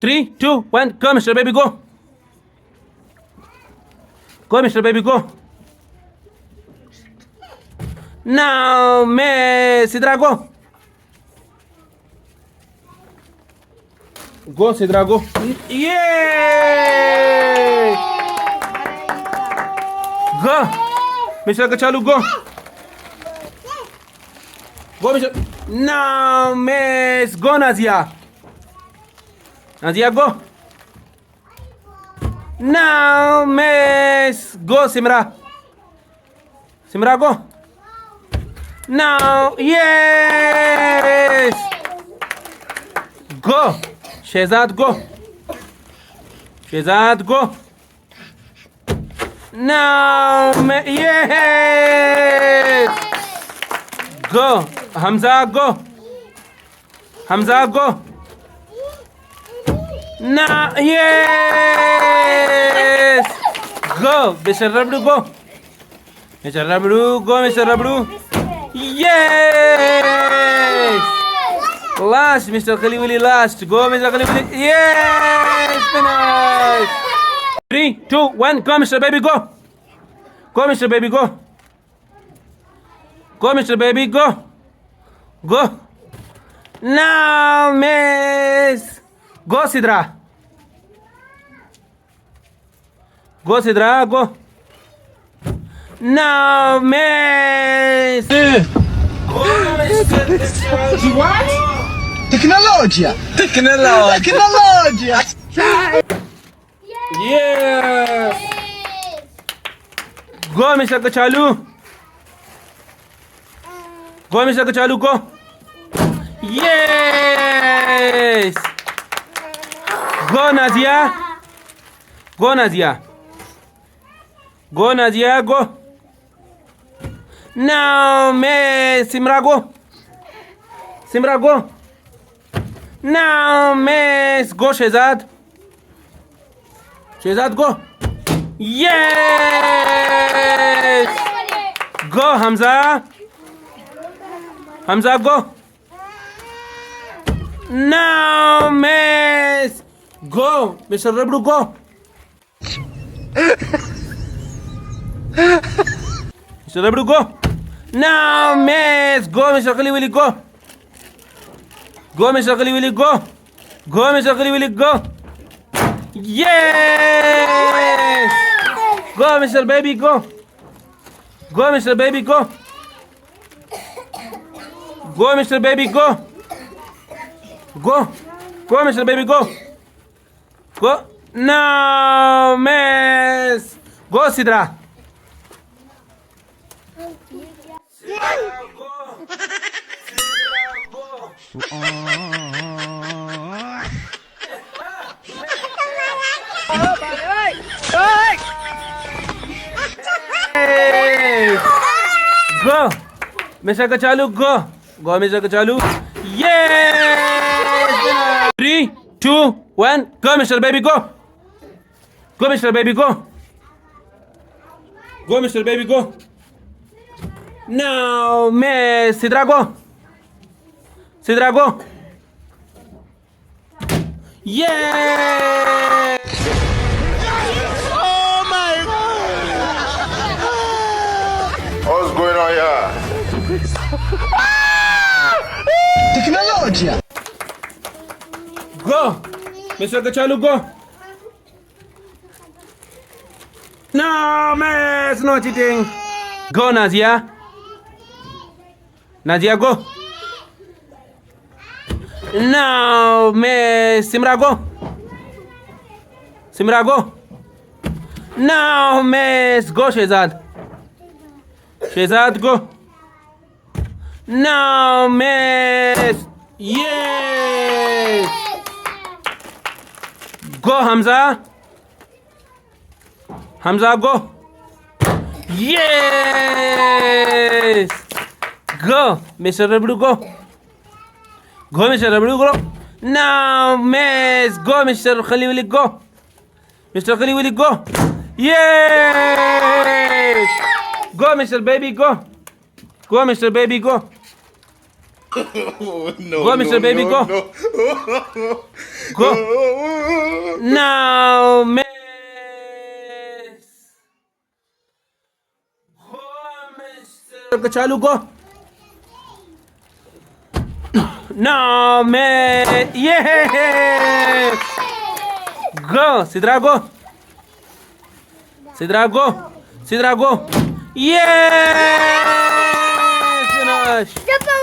Three, two, one, go, Mr. Baby, go. Go, Mr. Baby, go. Now, Miss Sidra, go. Go, Sidra, go. Yay! Go. Mr. Kachalu, go. Go, Mr. Now, Miss, go, Nazia. Nazia, go. Now, Miss, go, Simra. Simra, go. Now, yes. Go. Shehzad, go. Shehzad, go. Now, yes. Go. Hamza, go. Hamza, go. Now, yes. Go. Mr. Rabdu, go. Mr. Rabdu, go, Mr. Rabdu. Yes. Last, Mr. Khalifuli, last. Go, Mr. Khalifuli. Yes. Finish. 3, 2, 1. Go, Mr. Baby, go. Go, Mr. Baby, go. Go, Mr. Baby, go. Go. Now, Miss. Go, Sidra. Go, Sidra, go. Now, Miss. What? Tecnologia! Tecnologia! Yes. Go, Mr. Kachalu. Go, Mr. Kachalu, go. Yes. Go, Nazia. Go, Nazia. Go, Nazia, go. Now, Miss Simra, go. Simra, go. Now, Miss, go, Shehzad. Shehzad, go. Yes. Go, Hamza. Hamza, go. Now, Miss. Go, Mr. Rabdu, go. Mr. Rabdu, go. Now, Miss. Go, Mr. Khalifuli, go. Go, Mr. Khalifuli, go. Go, Mr. Khalifuli, go. Yes. Go, Mr. Baby, go. Go, Mr. Baby, go. Go, Mr. Baby, go. Go. Go, Mr. Baby, go. Go. Now, Miss. Go, Sidra. Sidra, go. Sidra, go. Yes. Go. Mr. Kachalu, go. Go, Mr. Kachalu. Yes. 3, 2, 1. Go, Mr. Baby, go. Go, Mr. Baby, go. Go, Mr. Baby, go. Now, Miss Sidra, go. Sidra, go. Yes. Oh my God! What's going on here? Tecnologia! Go. Mr. Kachalu, go. No, Miss, no cheating. Go, Nazia. Nazia, go. Now, Miss Simra, go. Simra, go. Now, Miss, go, Shehzad. Shehzad, go. Now, Miss. Yes. Go, Hamza. Hamza, go. Yes. Go, Mr. Rabdu, go. Go, Mr. Rabdu, go. Now, Miss. Go, Mr. Khalifuli, go. Mr. Khalifuli, go. Yes. Go, Mr. Baby, go. Go, Mr. Baby, go. Go, Mr. Baby, go. Go. Now, miss. Go, Mr. Kachalu, go. Now, miss. Yes. Go, Sidra, go. Sidra, go. Sidra, go. Yes. Finish.